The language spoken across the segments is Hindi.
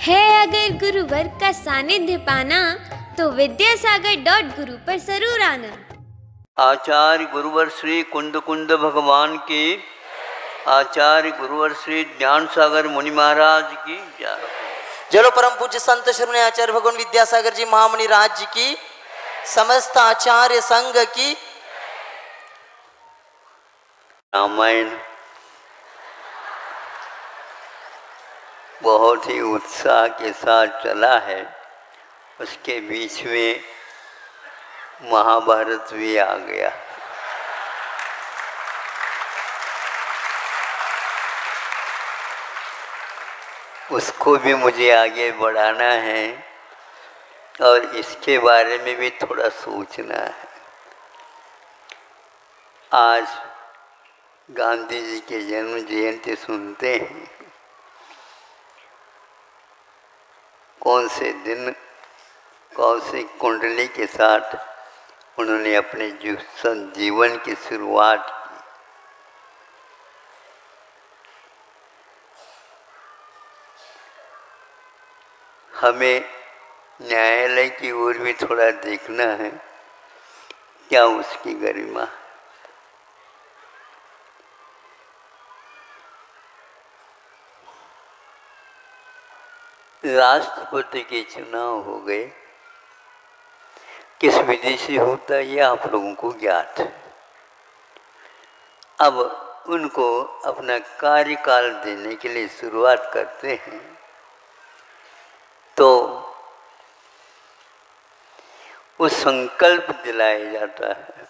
है अगर गुरुवर का सानिध्य पाना तो विद्यासागर.गुरु पर जरूर आना। आचार्य गुरुवर श्री कुंद कुंद भगवान की, आचार्य गुरुवर श्री ज्ञान सागर मुनि महाराज की जय। जलो परम पूज्य संत श्री आचार्य भगवान विद्यासागर जी महामुनि राज जी की, समस्त आचार्य संघ की। रामायण बहुत ही उत्साह के साथ चला है, उसके बीच में महाभारत भी आ गया। उसको भी मुझे आगे बढ़ाना है और इसके बारे में भी थोड़ा सोचना है। आज गांधी जी के जन्म जयंती सुनते हैं, कौन से दिन कौन सी कुंडली के साथ उन्होंने अपने जीवन की शुरुआत की। हमें न्यायालय की ओर भी थोड़ा देखना है, क्या उसकी गरिमा। राष्ट्रपति के चुनाव हो गए, किस विधि से होता है ये आप लोगों को ज्ञात है। अब उनको अपना कार्यकाल देने के लिए शुरुआत करते हैं तो वो संकल्प दिलाया जाता है।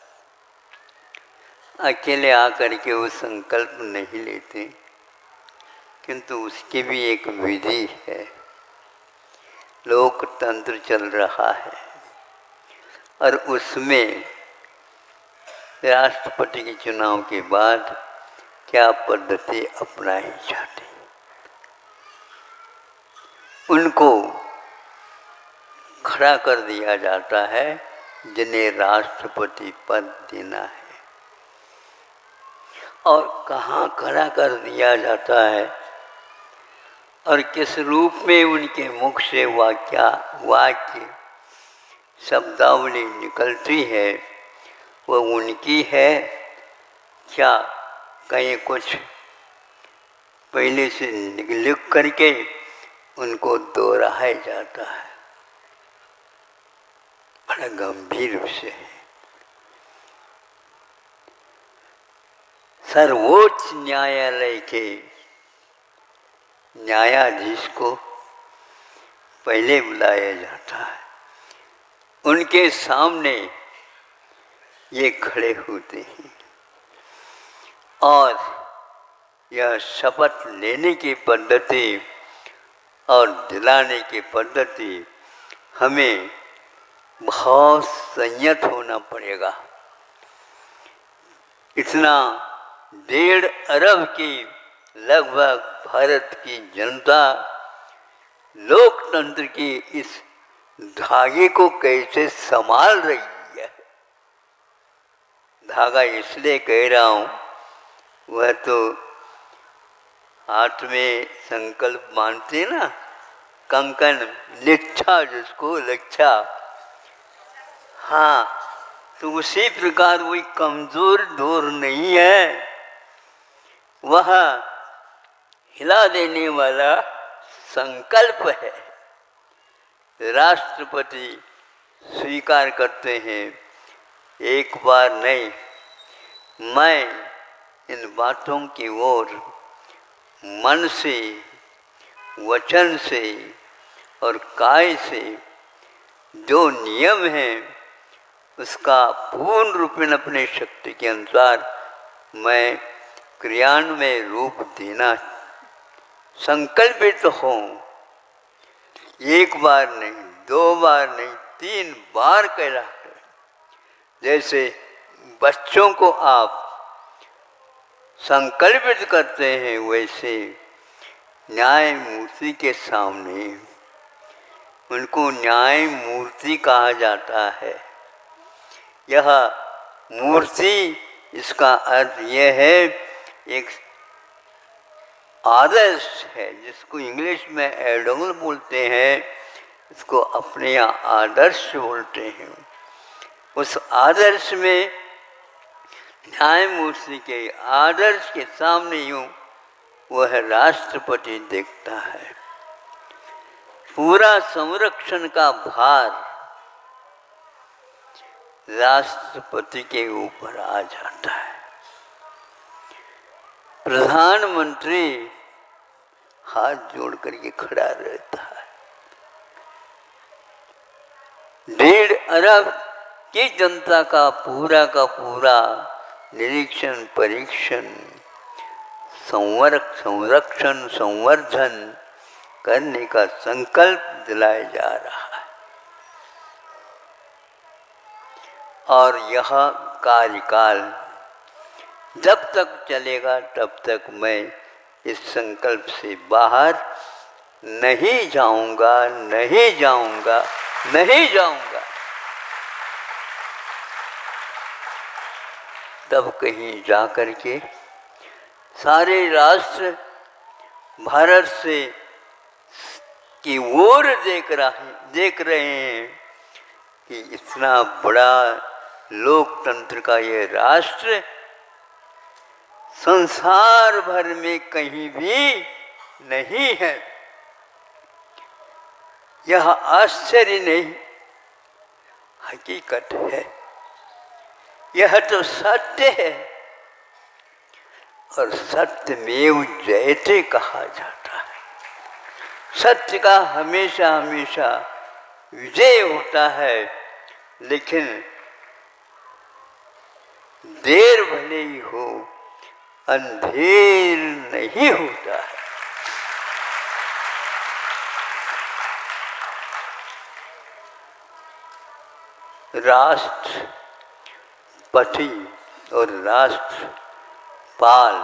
अकेले आकर के वो संकल्प नहीं लेते, किंतु उसकी भी एक विधि है। लोकतंत्र चल रहा है और उसमें राष्ट्रपति के चुनाव के बाद क्या पद्धति अपनाई जाती, उनको खड़ा कर दिया जाता है जिन्हें राष्ट्रपति पद देना है। और कहाँ खड़ा कर दिया जाता है और किस रूप में उनके मुख से वाक्य शब्दावली निकलती है, वो उनकी है क्या कहीं कुछ पहले से लिख करके उनको दोहराया जाता है। बड़ा गंभीर विषय है। सर्वोच्च न्यायालय के न्यायाधीश को पहले बुलाया जाता है, उनके सामने ये खड़े होते हैं और यह शपथ लेने की पद्धति और दिलाने की पद्धति हमें बहुत संयत होना पड़ेगा। इतना 1.5 अरब की लगभग भारत की जनता लोकतंत्र की इस धागे को कैसे संभाल रही है। धागा इसलिए कह रहा हूँ, वह तो हाथ में संकल्प मानते ना, कंकन लिच्छा, जिसको लच्छा, हाँ, तो उसी प्रकार वही कमजोर डोर नहीं है, वह हिला देने वाला संकल्प है। राष्ट्रपति स्वीकार करते हैं, एक बार नहीं, मैं इन बातों की ओर मन से, वचन से और काय से जो नियम हैं उसका पूर्ण रूपेण अपने शक्ति के अनुसार मैं क्रियान्वय रूप देना संकल्पित हूँ। एक बार नहीं, 2 बार नहीं, 3 बार कहलाता है। जैसे बच्चों को आप संकल्पित करते हैं, वैसे न्यायमूर्ति के सामने उनको न्यायमूर्ति कहा जाता है। यह मूर्ति, इसका अर्थ यह है एक आदर्श है, जिसको इंग्लिश में आइडल बोलते हैं, इसको अपने यहाँ आदर्श बोलते हैं। उस आदर्श में न्यायमूर्ति के आदर्श के सामने यूं वह राष्ट्रपति देखता है। पूरा संरक्षण का भार राष्ट्रपति के ऊपर आ जाता है। प्रधानमंत्री हाथ जोड़ करके खड़ा रहता है। 1.5 अरब की जनता का पूरा निरीक्षण, परीक्षण, संरक्षण, संवर्धन करने का संकल्प दिलाया जा रहा है। और यह कार्यकाल जब तक चलेगा तब तक मैं इस संकल्प से बाहर नहीं जाऊंगा, नहीं जाऊंगा, नहीं जाऊंगा। तब कहीं जा कर के सारे राष्ट्र भारत से की ओर देख रहे हैं कि इतना बड़ा लोकतंत्र का ये राष्ट्र संसार भर में कहीं भी नहीं है। यह आश्चर्य नहीं, हकीकत है। यह तो सत्य है, और सत्यमेव जयते कहा जाता है। सत्य का हमेशा हमेशा विजय होता है, लेकिन देर भले ही हो, अंधेर नहीं होता है। राष्ट्रपति और राष्ट्रपाल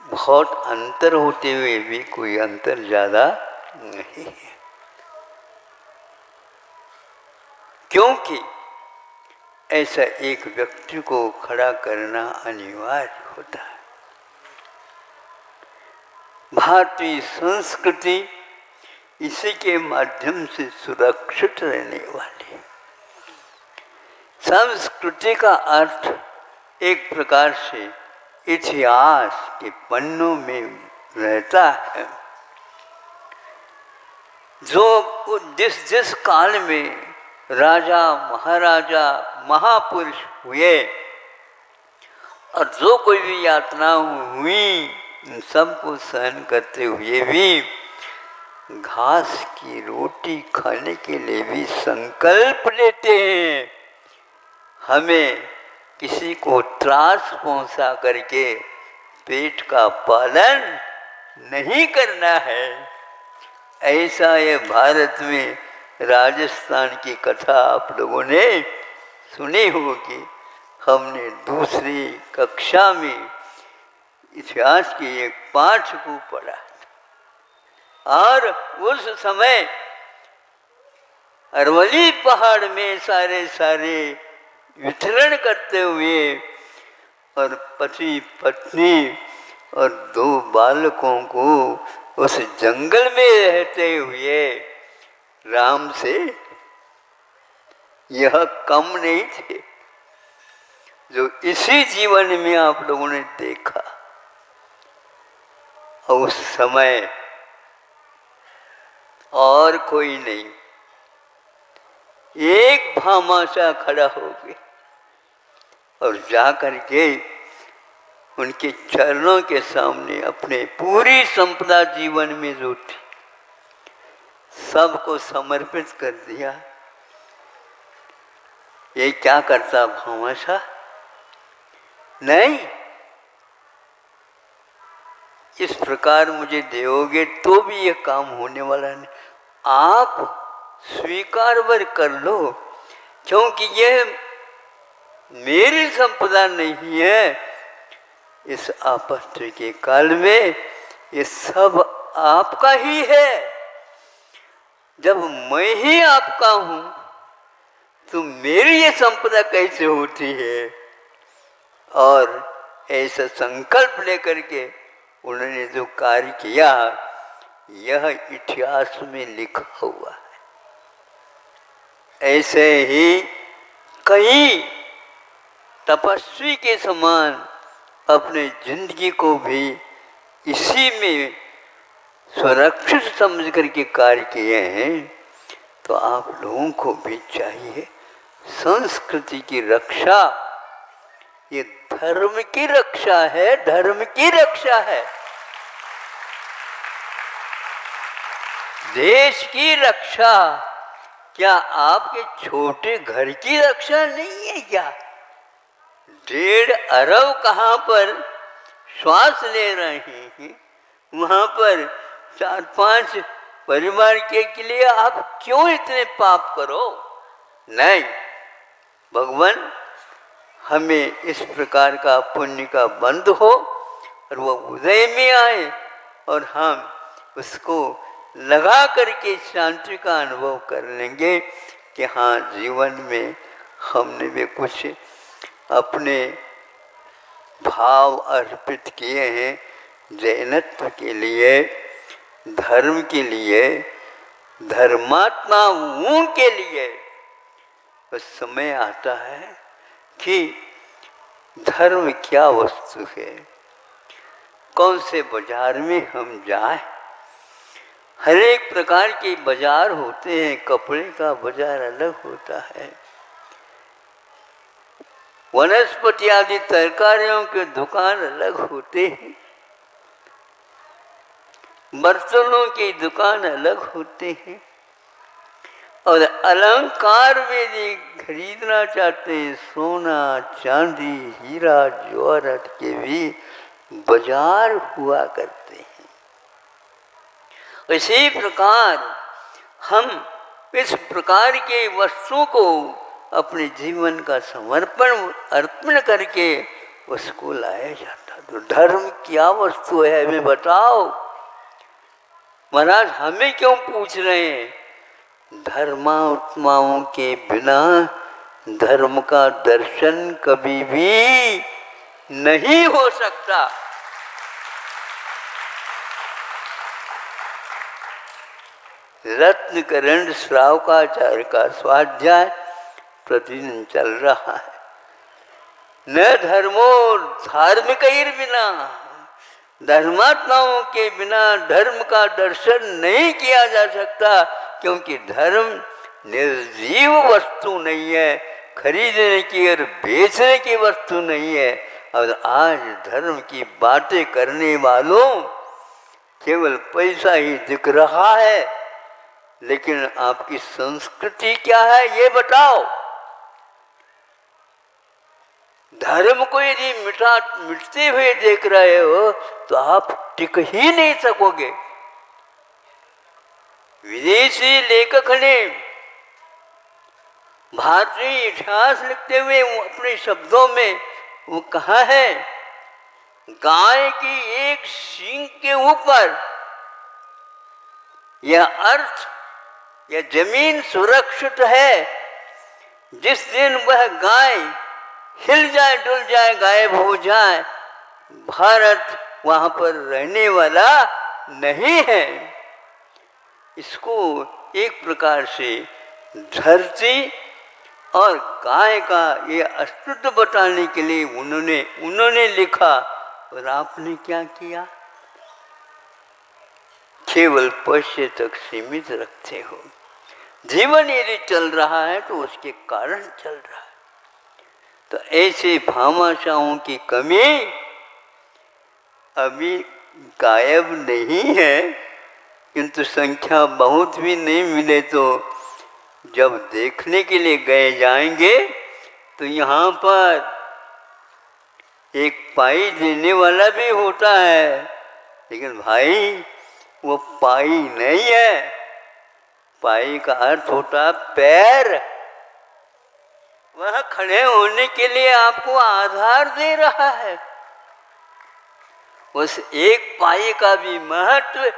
बहुत अंतर होते हुए भी कोई अंतर ज़्यादा नहीं है, क्योंकि ऐसा एक व्यक्ति को खड़ा करना अनिवार्य होता है। भारतीय संस्कृति इसी के माध्यम से सुरक्षित रहने वाली। संस्कृति का अर्थ एक प्रकार से इतिहास के पन्नों में रहता है। जो जिस काल में राजा महाराजा महापुरुष हुए और जो कोई भी यातना हुई, इन सबको सहन करते हुए भी घास की रोटी खाने के लिए भी संकल्प लेते हैं। हमें किसी को त्रास पहुंचा करके पेट का पालन नहीं करना है। ऐसा ये भारत में राजस्थान की कथा आप लोगों ने सुनी होगी। हमने दूसरी कक्षा में इतिहास के एक पाठ को पढ़ा, और उस समय अरवली पहाड़ में सारे विचरण करते हुए और पति पत्नी और 2 बालकों को उस जंगल में रहते हुए राम से यह कम नहीं थे जो इसी जीवन में आप लोगों ने देखा। और उस समय और कोई नहीं, एक भामाशाह खड़ा हो गया और जा करके उनके चरणों के सामने अपने पूरी संपदा जीवन में जो थी सबको समर्पित कर दिया। ये क्या करता भामाशाह? नहीं, इस प्रकार मुझे दोगे तो भी ये काम होने वाला नहीं। आप स्वीकार कर लो, क्योंकि ये मेरी संपदा नहीं है। इस आपत्ति के काल में ये सब आपका ही है। जब मैं ही आपका हूं तो मेरी ये संपदा कैसे होती है? और ऐसा संकल्प लेकर के उन्होंने जो कार्य किया, यह इतिहास में लिखा हुआ है। ऐसे ही कई तपस्वी के समान अपने जिंदगी को भी इसी में सुरक्षित समझ करके कार्य किए हैं। तो आप लोगों को भी चाहिए संस्कृति की रक्षा, ये धर्म की रक्षा है, धर्म की रक्षा है, देश की रक्षा। क्या आपके छोटे घर की रक्षा नहीं है क्या? 1.5 अरब कहाँ पर श्वास ले रहे हैं, वहाँ पर 4-5 परिवार के लिए आप क्यों इतने पाप करो? नहीं, भगवान हमें इस प्रकार का पुण्य का बंध हो और वो उदय में आए और हम उसको लगा करके शांति का अनुभव कर लेंगे कि हाँ, जीवन में हमने भी कुछ अपने भाव अर्पित किए हैं जैनत्व के लिए, धर्म के लिए, धर्मात्माओं के लिए। उस समय आता है कि धर्म क्या वस्तु है, कौन से बाजार में हम जाएं। हर एक प्रकार के बाजार होते हैं, कपड़े का बाजार अलग होता है, वनस्पति आदि तरकारियों के दुकान अलग होते हैं, बर्तनों की दुकान अलग होते हैं, और अलंकार में यदि खरीदना चाहते हैं सोना चांदी हीरा जवाहरात के भी बाजार हुआ करते हैं। इसी प्रकार हम इस प्रकार के वस्तुओं को अपने जीवन का समर्पण अर्पण करके उसको लाया जाता। तो धर्म क्या वस्तु है हमें बताओ। महाराज हमें क्यों पूछ रहे हैं? धर्मात्माओं के बिना धर्म का दर्शन कभी भी नहीं हो सकता। रत्नकरण श्रावकाचार्य का स्वाध्याय प्रतिदिन चल रहा है। न धर्मो धार्मिक बिना, धर्मात्माओं के बिना धर्म का दर्शन नहीं किया जा सकता, क्योंकि धर्म निर्जीव वस्तु नहीं है, खरीदने की और बेचने की वस्तु नहीं है। और आज धर्म की बातें करने वालों केवल पैसा ही दिख रहा है, लेकिन आपकी संस्कृति क्या है ये बताओ। धर्म को यदि मिटते हुए देख रहे हो तो आप टिक ही नहीं सकोगे। विदेशी लेखक ने भारतीय इतिहास लिखते हुए अपने शब्दों में वो कहा है, गाय की एक सींग के ऊपर यह अर्थ यह जमीन सुरक्षित है। जिस दिन वह गाय हिल जाए डुल जाए गायब हो जाए, भारत वहां पर रहने वाला नहीं है। इसको एक प्रकार से धरती और गाय का ये अस्तित्व बताने के लिए उन्होंने लिखा। और आपने क्या किया? केवल पैसे तक सीमित रखते हो। जीवन यदि चल रहा है तो उसके कारण चल रहा है। तो ऐसे भामाशाहों की कमी अभी गायब नहीं है, किंतु संख्या बहुत भी नहीं मिले तो जब देखने के लिए गए जाएंगे तो यहाँ पर एक पाई देने वाला भी होता है, लेकिन भाई वो पाई नहीं है। पाई का अर्थ होता पैर। वह खड़े होने के लिए आपको आधार दे रहा है। उस एक पाई का भी महत्व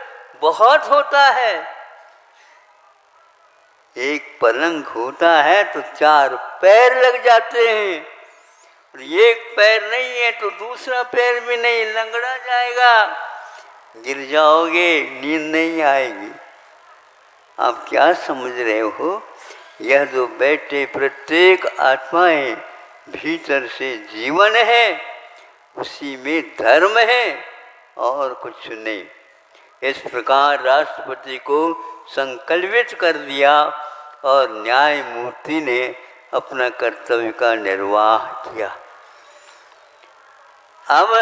बहुत होता है। एक पलंग होता है तो 4 पैर लग जाते हैं, और एक पैर नहीं है तो दूसरा पैर भी नहीं, लंगड़ा जाएगा, गिर जाओगे, नींद नहीं आएगी। आप क्या समझ रहे हो? यह जो बैठे प्रत्येक आत्माएं भीतर से जीवन है, उसी में धर्म है और कुछ नहीं। इस प्रकार राष्ट्रपति को संकल्पित कर दिया और न्यायमूर्ति ने अपना कर्तव्य का निर्वाह किया। अब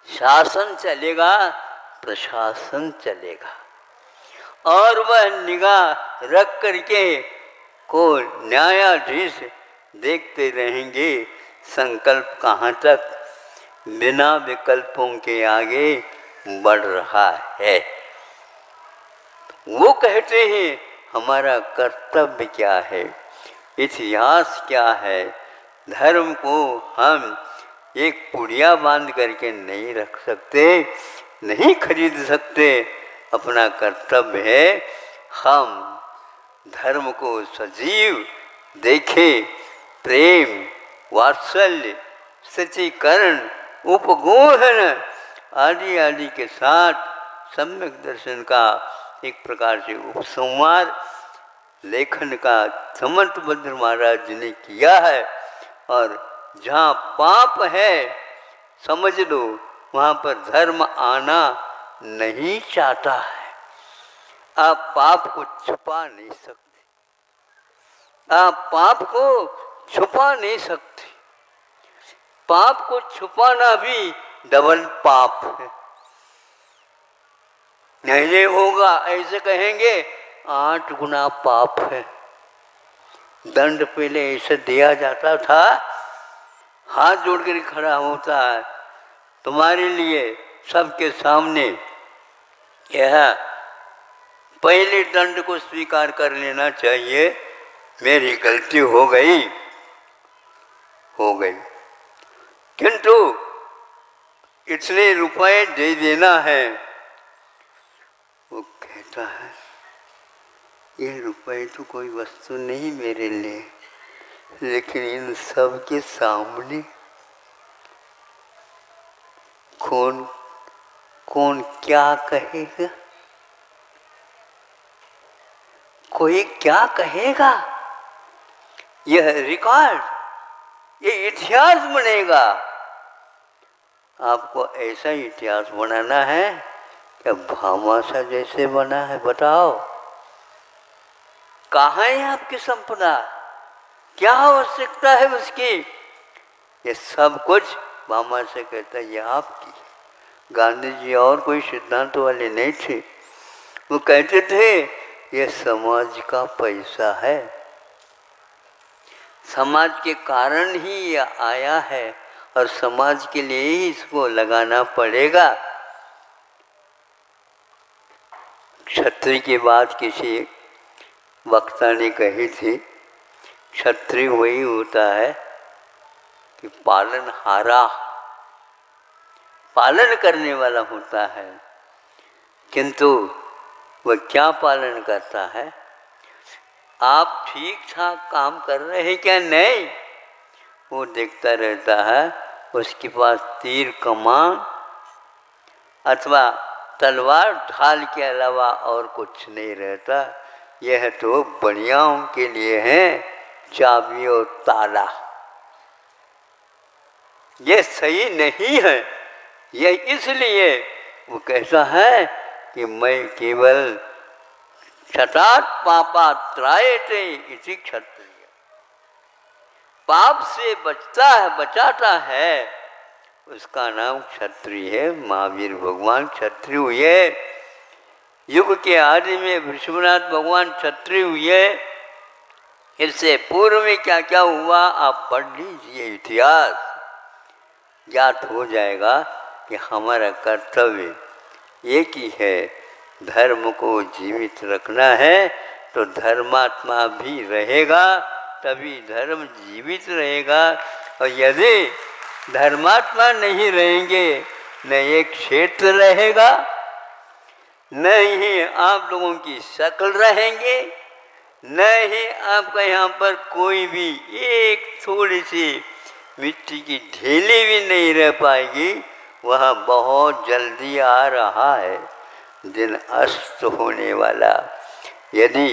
शासन चलेगा, प्रशासन चलेगा, और वह निगाह रख करके को न्यायाधीश देखते रहेंगे संकल्प कहाँ तक बिना विकल्पों के आगे बढ़ रहा है। वो कहते हैं हमारा कर्तव्य क्या है, इतिहास क्या है। धर्म को हम एक पुड़िया बांध करके नहीं रख सकते, नहीं खरीद सकते। अपना कर्तव्य है हम धर्म को सजीव देखें, प्रेम, वात्सल्य, सच्चीकरण, उपगोहन आदि आदि के साथ सम्यक दर्शन का एक प्रकार से उपसंहार लेखन का समंतभद्र महाराज जी ने किया है। और जहाँ पाप है समझ लो वहाँ पर धर्म आना नहीं चाहता है। आप पाप को छुपा नहीं सकते, आप पाप को छुपा नहीं सकते। पाप को छुपाना भी डबल पाप है। नहीं होगा ऐसे कहेंगे 8 गुना पाप है। दंड पहले ऐसे दिया जाता था, हाथ जोड़ कर खड़ा होता है तुम्हारे लिए सबके सामने, यह पहले दंड को स्वीकार कर लेना चाहिए, मेरी गलती हो गई, किंतु इतने रुपए दे देना है। वो कहता है ये रुपए तो कोई वस्तु नहीं मेरे लिए, लेकिन इन सब के सामने कौन कौन क्या कहेगा, कोई क्या कहेगा। यह रिकॉर्ड, ये इतिहास बनेगा। आपको ऐसा इतिहास बनाना है क्या भामाशा जैसे बना है? बताओ कहाँ है आपकी संपदा, क्या आवश्यकता है उसकी? ये सब कुछ भामाशा कहता है ये आपकी। गांधी जी और कोई सिद्धांत वाले नहीं थे, वो कहते थे ये समाज का पैसा है, समाज के कारण ही ये आया है और समाज के लिए ही इसको लगाना पड़ेगा। क्षत्रिय की बात किसी वक्ता ने कही थी, क्षत्रिय वही होता है कि पालनहारा, पालन करने वाला होता है, किंतु वह क्या पालन करता है? आप ठीक ठाक काम कर रहे हैं क्या? नहीं, वो देखता रहता है। उसके पास तीर कमान अथवा तलवार ढाल के अलावा और कुछ नहीं रहता। यह तो बढ़ियाओं के लिए है चाबी और ताला। यह सही नहीं है। यह इसलिए वो कैसा है कि मैं केवल क्षतात् पापात् त्रायते इति क्षत्रिय, पाप से बचता है, बचाता है, उसका नाम क्षत्रिय है। महावीर भगवान क्षत्रिय हुए, युग के आदि में विश्वनाथ भगवान क्षत्रिय हुए। इससे पूर्व में क्या क्या हुआ आप पढ़ लीजिए, इतिहास ज्ञात हो जाएगा कि हमारा कर्तव्य एक ही है, धर्म को जीवित रखना है। तो धर्मात्मा भी रहेगा तभी धर्म जीवित रहेगा। और यदि धर्मात्मा नहीं रहेंगे न एक क्षेत्र रहेगा, न ही आप लोगों की शक्ल रहेंगे, न ही आपका यहाँ पर कोई भी एक थोड़ी सी मिट्टी की ढेली भी नहीं रह पाएगी, वह बहुत जल्दी आ रहा है दिन अस्त होने वाला। यदि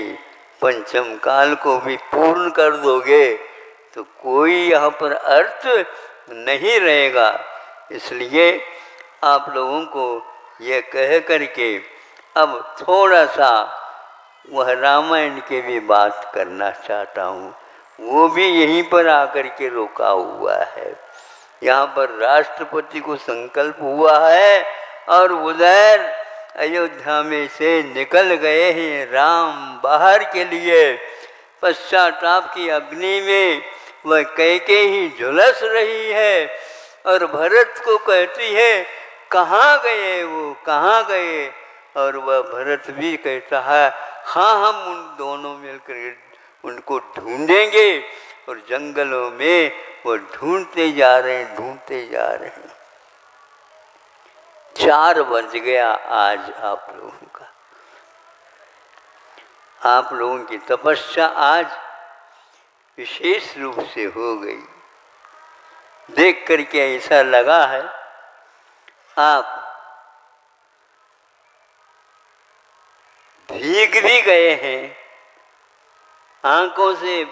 पंचम काल को भी पूर्ण कर दोगे तो कोई यहाँ पर अर्थ नहीं रहेगा। इसलिए आप लोगों को यह कह करके अब थोड़ा सा वह रामायण के भी बात करना चाहता हूँ। वो भी यहीं पर आकर के रोका हुआ है। यहाँ पर राष्ट्रपति को संकल्प हुआ है और उधर अयोध्या में से निकल गए हैं राम बाहर के लिए। पश्चाताप की अग्नि में वह कैकेयी झुलस रही है और भरत को कहती है कहाँ गए वो, कहाँ गए? और वह भरत भी कहता है हाँ, हम उन दोनों मिलकर उनको ढूंढेंगे। और जंगलों में वो ढूंढते जा रहे हैं, ढूंढते जा रहे हैं। 4 बज गया आज आप लोगों का। आप लोगों की तपस्या आज विशेष रूप से हो गई। देख करके ऐसा लगा है आप भीग भी गए हैं, आंखों से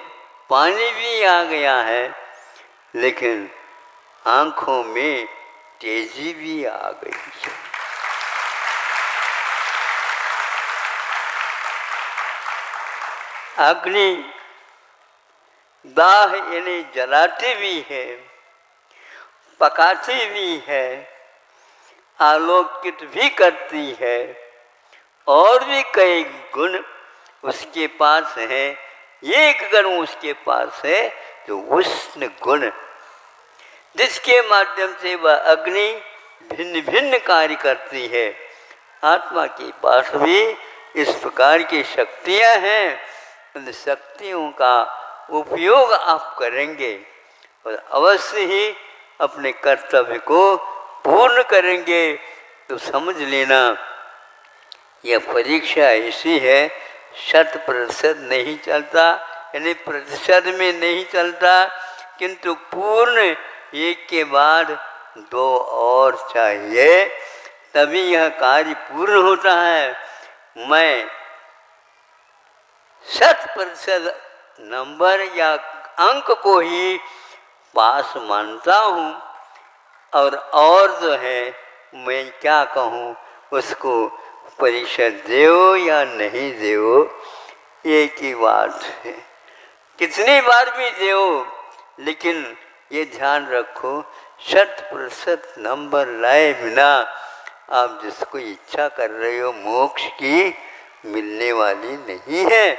पानी भी आ गया है, लेकिन आंखों में तेजी भी आ गई है। अग्नि दाह इन्हें जलाती भी है, पकाती भी है, आलोकित भी करती है, और भी कई गुण उसके पास है। एक गुण उसके पास है जो उष्ण गुण, जिसके माध्यम से वह अग्नि भिन्न भिन्न कार्य करती है। आत्मा के पास भी इस प्रकार की शक्तियाँ हैं। उन शक्तियों का उपयोग आप करेंगे और अवश्य ही अपने कर्तव्य को पूर्ण करेंगे। तो समझ लेना यह परीक्षा ऐसी है, 100% नहीं चलता, यानी प्रतिशत में नहीं चलता, किंतु पूर्ण एक के बाद 2 और चाहिए, तभी यह कार्य पूर्ण होता है। मैं 100% नंबर या अंक को ही पास मानता हूँ, और जो है मैं क्या कहूँ, उसको परीक्षा देओ या नहीं देओ एक ही बात है। कितनी बार भी देओ, लेकिन ये ध्यान रखो 100% नंबर लाए बिना आप जिसको इच्छा कर रहे हो मोक्ष की मिलने वाली नहीं है।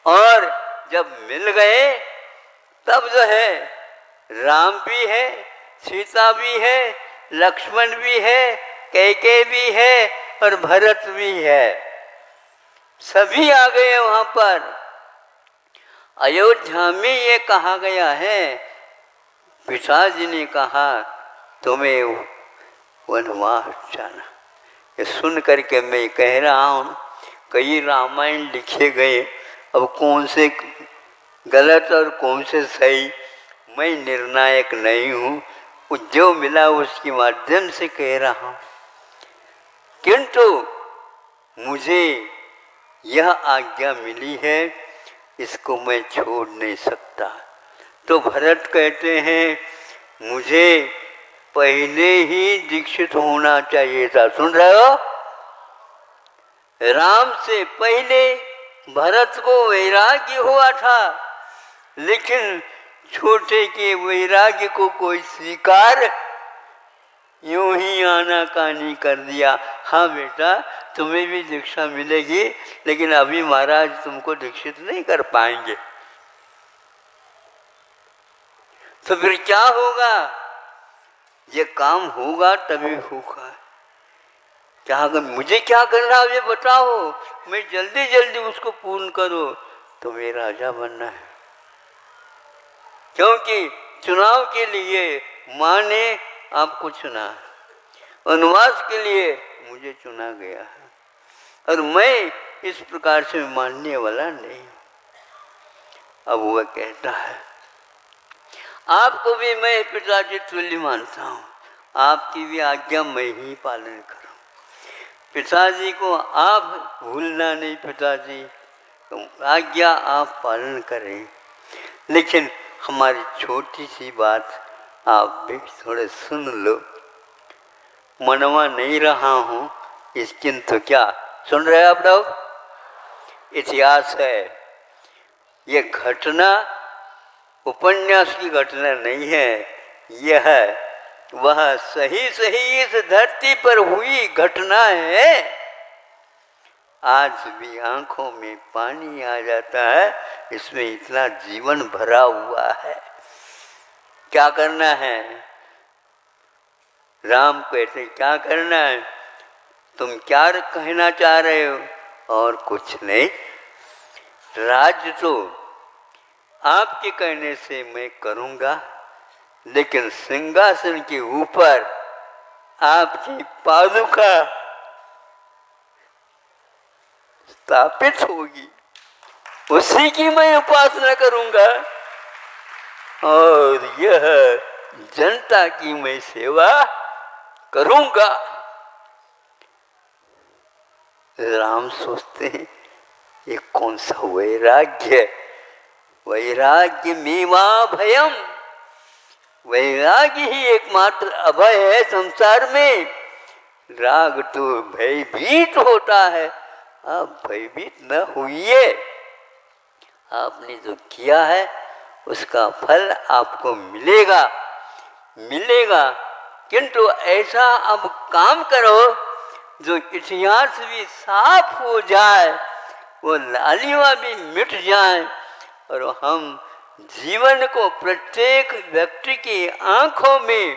और जब मिल गए तब जो है राम भी है, सीता भी है, लक्ष्मण भी है, कैकेयी भी है और भरत भी है। सभी आ गए वहां पर। अयोध्या में ये कहा गया है, पिताजी ने कहा तुम्हें वनवास जाना। ये सुन करके मैं कह रहा हूँ कई रामायण लिखे गए, अब कौन से गलत और कौन से सही मैं निर्णायक नहीं हूँ, जो मिला उसके माध्यम से कह रहा हूँ। किंतु मुझे यह आज्ञा मिली है, इसको मैं छोड़ नहीं सकता। तो भरत कहते हैं मुझे पहले ही दीक्षित होना चाहिए था। सुन रहे हो? राम से पहले भरत को वैराग्य हुआ था, लेकिन छोटे के वैराग्य को कोई स्वीकार यूं ही आनाकानी कर दिया। हाँ बेटा तुम्हें भी दीक्षा मिलेगी, लेकिन अभी महाराज तुमको दीक्षित नहीं कर पाएंगे। तो फिर क्या होगा? ये काम होगा तभी होगा। क्या अगर मुझे क्या करना है ये बताओ, मैं जल्दी जल्दी उसको पूर्ण करो। तुम्हें राजा बनना है, क्योंकि चुनाव के लिए माँ ने आपको चुना, वनवास के लिए मुझे चुना गया है, और मैं इस प्रकार से मानने वाला नहीं। अब वह कहता है आपको भी मैं पिताजी तुल्य मानता हूँ, आपकी भी आज्ञा मैं ही पालन करूँ। पिताजी को आप भूलना नहीं, पिताजी तो आज्ञा आप पालन करें। लेकिन हमारी छोटी सी बात आप भी थोड़े सुन लो। मनवा नहीं रहा हूँ इस किंतु क्या सुन रहे आप लोग? इतिहास है, ये घटना उपन्यास की घटना नहीं है, यह वह सही सही इस धरती पर हुई घटना है। आज भी आंखों में पानी आ जाता है, इसमें इतना जीवन भरा हुआ है। क्या करना है? राम कहते क्या करना है? तुम क्या कहना चाह रहे हो? और कुछ नहीं, राज्य तो आपके कहने से मैं करूँगा, लेकिन सिंहासन के ऊपर आपकी पादुका स्थापित होगी, उसी की मैं उपासना करूँगा और यह जनता की मैं सेवा करूँगा। राम सोचते हैं ये कौन सा वैराग्य? वैराग्य मेवा भयम, वैराग्य ही एकमात्र अभय है संसार में। राग तो भयभीत होता है, आप भयभीत न होइए। आपने जो किया है उसका फल आपको मिलेगा, मिलेगा। किंतु ऐसा अब काम करो जो इतिहास भी साफ हो जाए, वो लालिमा भी मिट जाए और हम जीवन को प्रत्येक व्यक्ति की आंखों में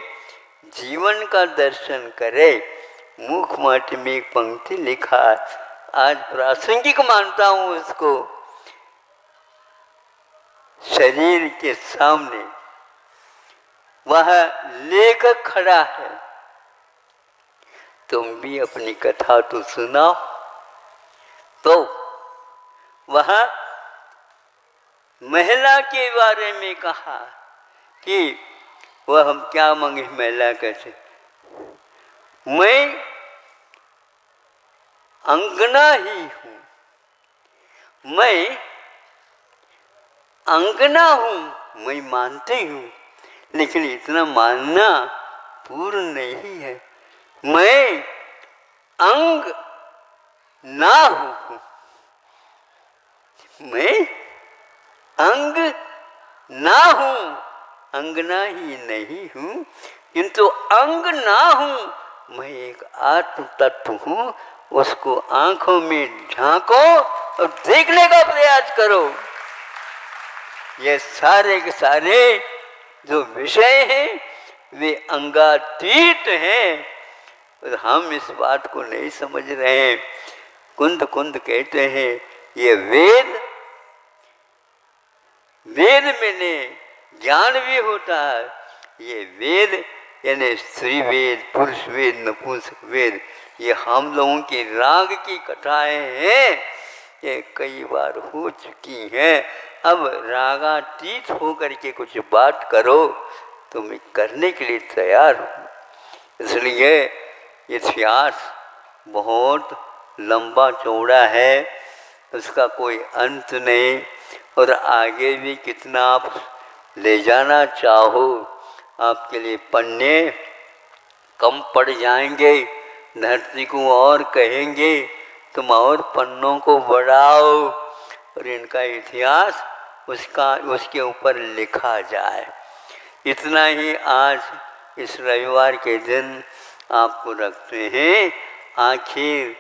जीवन का दर्शन करें। मुख माटी में एक पंक्ति लिखा है, आज प्रासंगिक मानता हूँ उसको। शरीर के सामने वह लेखक खड़ा है, तुम भी अपनी कथा तो सुनाओ। तो वह महिला के बारे में कहा कि वह हम क्या मांगे, महिला कैसे, मैं अंगना ही हूँ, मैं अंगना हूँ, मैं मानती हूँ, लेकिन इतना मानना पूर्ण नहीं है। मैं अंग ना हूँ, मैं अंग ना हूँ, अंगना ही नहीं हूँ, किंतु अंग ना हूँ, मैं एक आत्म तत्व हूँ। उसको आंखों में झांको और देखने का प्रयास करो। ये सारे के सारे जो विषय हैं वे अंगातीत हैं और हम इस बात को नहीं समझ रहे हैं। कुंद कुंद कहते हैं ये वेद, वेद में ज्ञान भी होता है। ये वेद यानी स्त्री वेद, पुरुष वेद, नपुंसक वेद, ये हम लोगों की राग की कथाएं हैं, ये कई बार हो चुकी हैं। अब रागातीत होकर के कुछ बात करो तो मैं करने के लिए तैयार हूँ। इसलिए इतिहास बहुत लंबा चौड़ा है, उसका कोई अंत नहीं और आगे भी कितना आप ले जाना चाहो आपके लिए पन्ने कम पड़ जाएंगे। धरती को और कहेंगे तुम और पन्नों को बढ़ाओ और इनका इतिहास उसके ऊपर लिखा जाए। इतना ही आज इस रविवार के दिन आपको रखते हैं। आखिर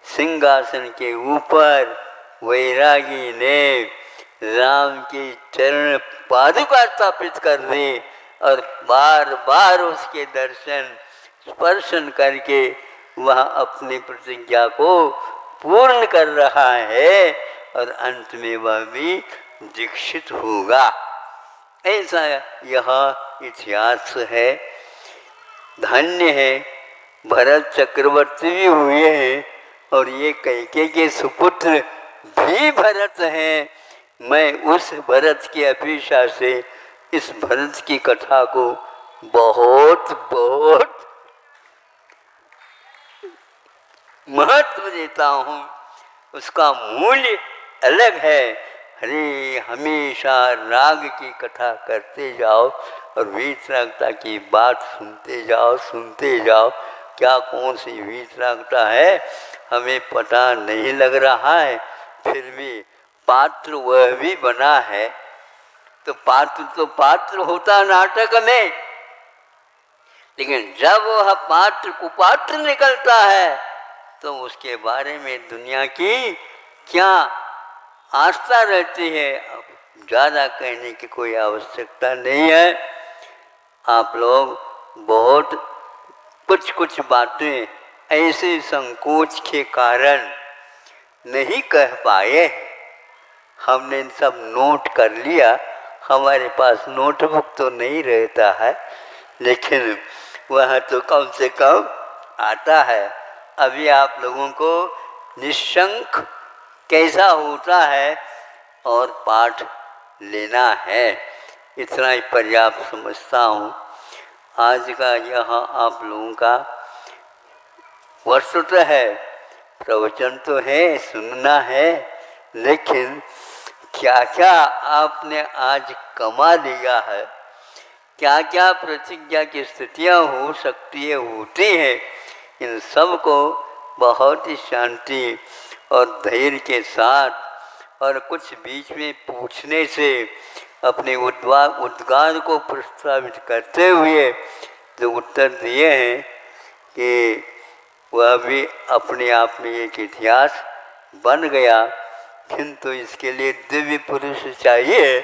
सिंहासन के ऊपर वैरागी ने राम की चरण पादुका स्थापित कर दी और बार बार उसके दर्शन स्पर्शन करके वह अपनी प्रतिज्ञा को पूर्ण कर रहा है और अंत में वह भी दीक्षित होगा। ऐसा यह इतिहास है। धन्य है भरत चक्रवर्ती भी हुए हैं और ये कैकेयी के सुपुत्र भी भरत हैं। मैं उस भरत की अपेक्षा से इस भरत की कथा को बहुत बहुत महत्व देता हूँ। उसका मूल्य अलग है। अरे हमेशा राग की कथा करते जाओ और वीतरागता की बात सुनते जाओ। क्या कौन सी वीतरागता है हमें पता नहीं लग रहा है, फिर भी पात्र वह भी बना है। तो पात्र होता नाटक में, लेकिन जब वह पात्र कुपात्र निकलता है तो उसके बारे में दुनिया की क्या आस्था रहती है। अब ज़्यादा कहने की कोई आवश्यकता नहीं है। आप लोग बहुत कुछ बातें ऐसे संकोच के कारण नहीं कह पाए। हमने सब नोट कर लिया। हमारे पास नोटबुक तो नहीं रहता है, लेकिन वह तो कम से कम आता है। अभी आप लोगों को निशंक कैसा होता है और पाठ लेना है, इतना ही पर्याप्त समझता हूँ। आज का यह आप लोगों का वस्तुतः है, प्रवचन तो है, सुनना है, लेकिन क्या क्या आपने आज कमा लिया है, क्या क्या प्रतिज्ञा की स्थितियाँ हो सकती है, होती हैं, इन सब को बहुत ही शांति और धैर्य के साथ और कुछ बीच में पूछने से अपने उद्गार को प्रस्तावित करते हुए जो उत्तर दिए हैं कि वह भी अपने आप में एक इतिहास बन गया। किंतु इसके लिए दिव्य पुरुष चाहिए,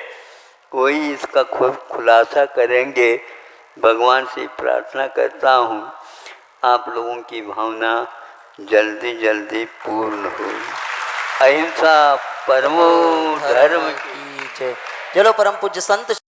कोई इसका खुलासा करेंगे। भगवान से प्रार्थना करता हूँ आप लोगों की भावना जल्दी जल्दी पूर्ण हो। अहिंसा परमो धर्म की जय। चलो परम पूज्य संत